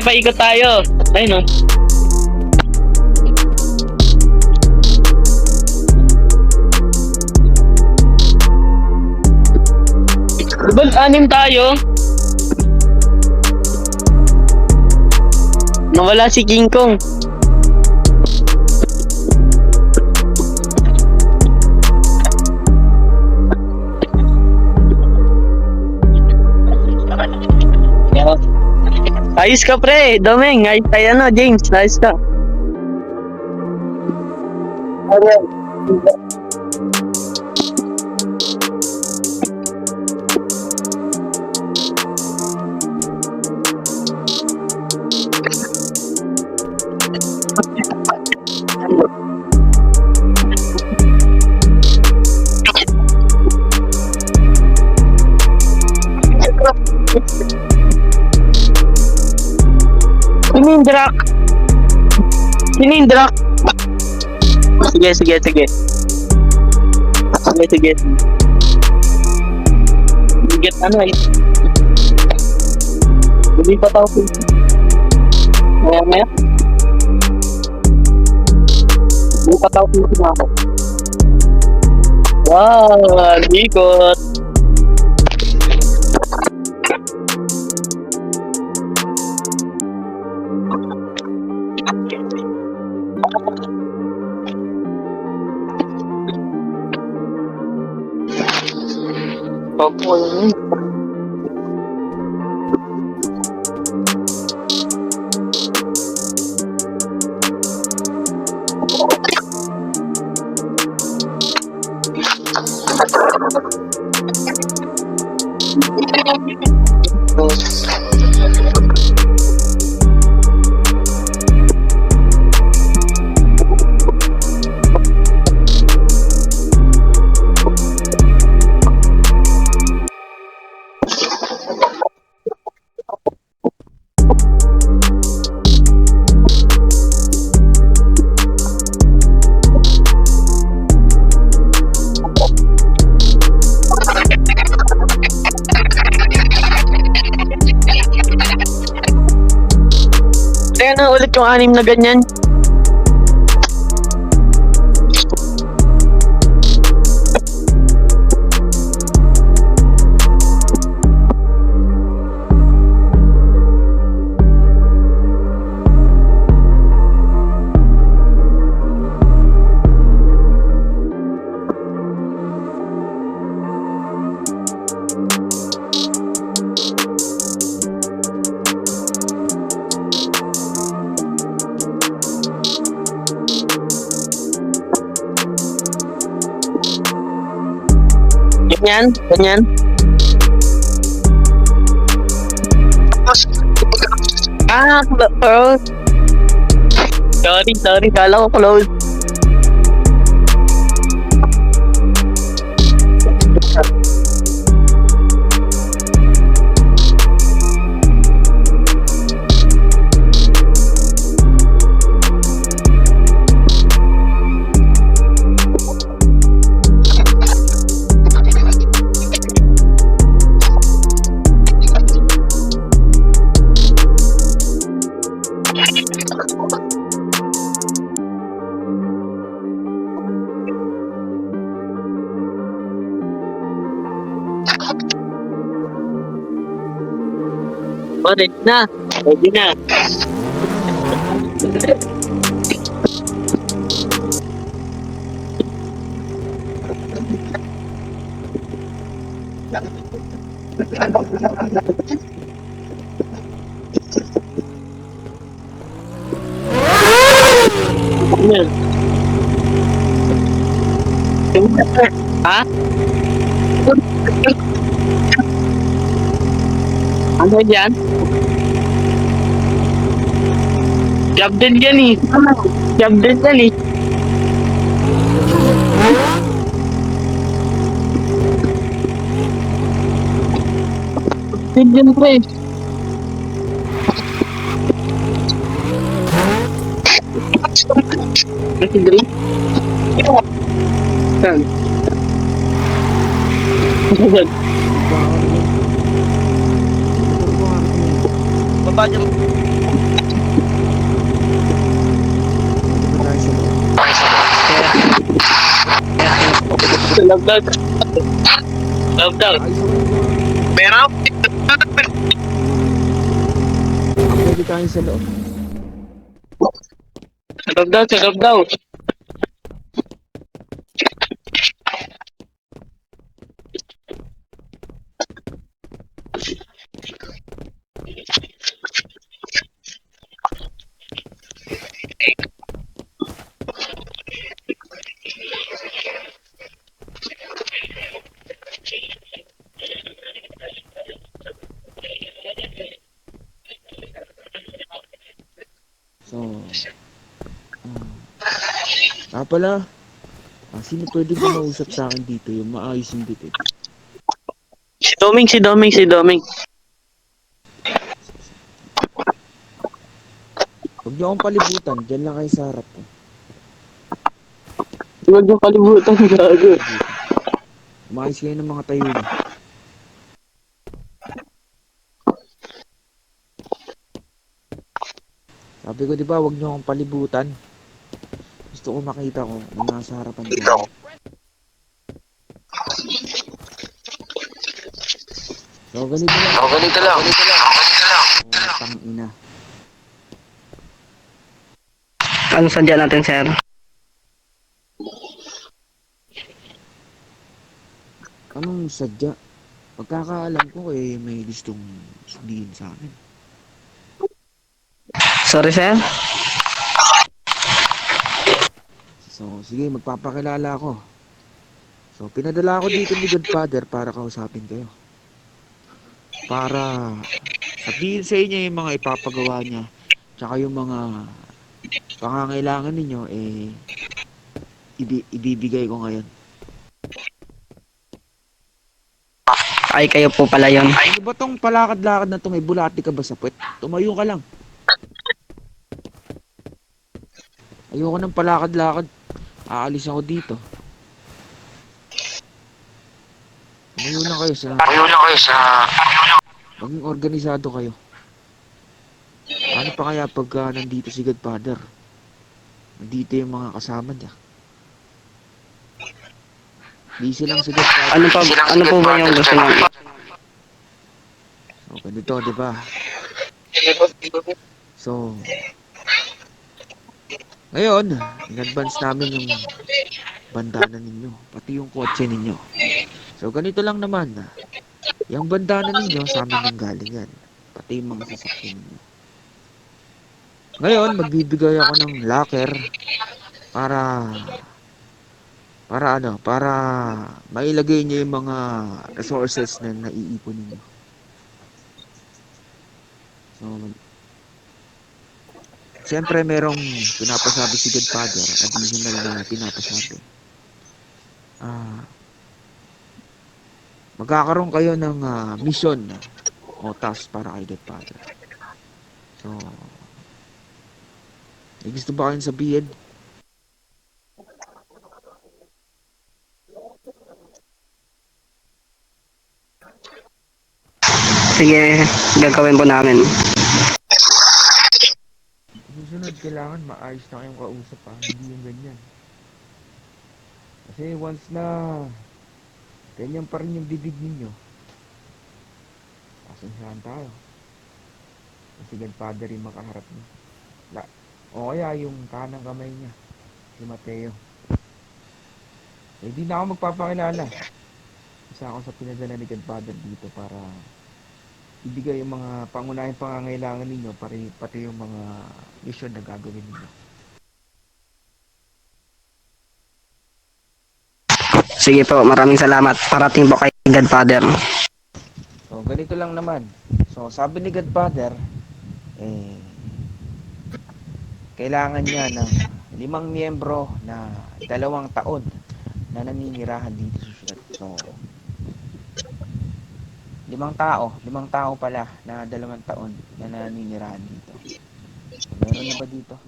Sige, paikot tayo. Ayun o. Diba, anim tayo? Nawala si King Kong. Ayos ka pre, Domeng. Ay, ano, James, ayos ka. Sinindrak. Sinindrak. Sige, sige, sige. Sige, sige. Bigat ano eh. Hindi pa tao po. Maya, maya. Hindi pa tao po ako. Wow, likot. Opo, yun. Kaya na ulit yung anim na ganyan. Ganyan, ganyan. Ah, close. Sorry, kala ko close. Oh, ready na. Ready na. Ha? Ano yan? Job din yan eh. Job din yan eh. Job din pre. Kasi green? Saan? Saan? Baba dyan. Love daw. Love daw. Ayos ako yung mga... Pero, Pwede tayo sa loob. love daw. So, pala, sino pwedeng kumausap sa akin dito yung maayos yung bitid? Si Doming. Huwag niyo akong palibutan, dyan lang kayo sa harap ko. Huwag niyo kalimutan, gago. Palibutan. Umayos kayo ng mga tayo niyo. Sabi ko, di ba, huwag niyo akong palibutan. Gusto ko makita ko na nasa harapan ko. So, ganito lang. Oh, tangina. Ano sadya natin, sir? Anong sadya? Pagkakaalam ko may gustong sabihin sa akin. Sorry, sir? So, sige, magpapakilala ako. So, pinadala ako dito ni Godfather para kausapin kayo. Para sabihin sa inyo yung mga ipapagawa niya. Tsaka yung mga pangangailangan ninyo, ibibigay ko ngayon. Ay, kayo po pala yun. Ano ba tong palakad-lakad na to? May bulati ka ba sa puwet? Tumayo ka lang. Ayoko ng palakad-lakad. Aalis ako dito. Tumayo lang kayo sa... Maging organisado kayo. Ano pa kaya pagka nandito si Godfather? Nandito yung mga kasama niya. Busy lang si Godfather. Ano po ba yung gusto niyo? So, ganito, di ba? So, ngayon, in-advance namin yung bandana ninyo, pati yung kotse ninyo. So, ganito lang naman. Yung bandana ninyo, sa amin nang galing yan. Pati yung mga sasakyan ninyo. Ngayon, magbibigay ako ng locker para para mailagay niyo yung mga resources na naiipon ninyo. So, siyempre merong pinapasabi si Godfather, additional na pinapasabi. Magkakaroon kayo ng mission o task para kay Godfather. So, may gusto ba kayong sabihin? Sige, gagawin po namin. Susunod, kailangan maayos na kayong kausap hindi yung ganyan. Kasi once na ganyan pa rin yung bibig ninyo, pasensyahan tayo. Kasi Godfather yung makaharap niyo. O kaya yung kanang kamay niya, si Mateo. Di na ako magpapakilala. Isa ako sa pinadala ni Godfather dito para ibigay yung mga pangunahing pangangailangan ninyo, pati yung mga mission na gagawin ninyo. Sige po, maraming salamat. Parating po kay Godfather. So, ganito lang naman. So, sabi ni Godfather, kailangan niya ng 5 miyembro na 2 taon na naninirahan dito sa syudad. So, 5 tao pala na 2 taon na naninirahan dito. So, meron na ba dito?